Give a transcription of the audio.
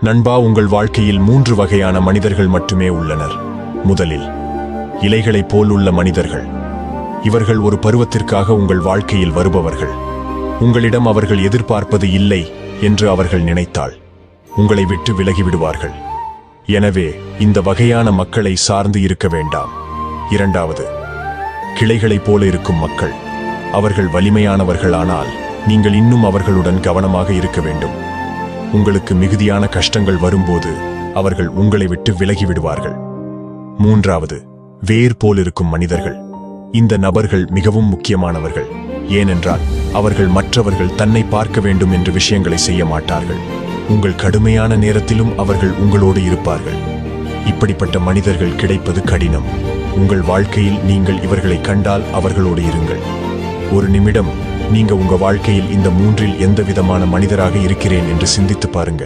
நண்பா, உங்கள் வாழ்க்கையில் 3 வகையான மனிதர்கள் மட்டுமே உள்ளனர். முதலில், இலைகளைப் போல் உள்ள மனிதர்கள். இவர்கள் ஒரு பருவத்திற்காக உங்கள் வாழ்க்கையில் வருபவர்கள். உங்களிடம் அவர்கள் எதிர்பார்ப்பது இல்லை என்று அவர்கள் நினைத்தால் உங்களை விட்டு விலகிவிடுவார்கள். எனவே இந்த வகையான மக்களை சார்ந்து இருக்க வேண்டாம். இரண்டாவது, கிளைகளைப் போல இருக்கும் மக்கள். அவர்கள் வலிமையானவர்கள், ஆனால் நீங்கள் இன்னும் அவர்களுடன் கவனமாக இருக்க வேண்டும். உங்களுக்கு மிகுதியான கஷ்டங்கள் வரும்போது அவர்கள் உங்களை விட்டு விலகிவிடுவார்கள். மூன்றாவது, வேர் போல் இருக்கும் மனிதர்கள். இந்த நபர்கள் மிகவும் முக்கியமானவர்கள். ஏனென்றால் அவர்கள் மற்றவர்கள் தன்னை பார்க்க வேண்டும் என்ற விஷயங்களை செய்ய மாட்டார்கள். உங்கள் கடுமையான நேரத்திலும் அவர்கள் உங்களோடு இருப்பார்கள். இப்படிப்பட்ட மனிதர்கள் கிடைப்பது கடினம். உங்கள் வாழ்க்கையில் நீங்கள் இவர்களை கண்டால் அவர்களோடு இருங்கள். ஒரு நிமிடம் நீங்க உங்க வாழ்க்கையில் இந்த 3இல் எந்த விதமான மனிதராக இருக்கிறேன் என்று சிந்தித்து பாருங்க.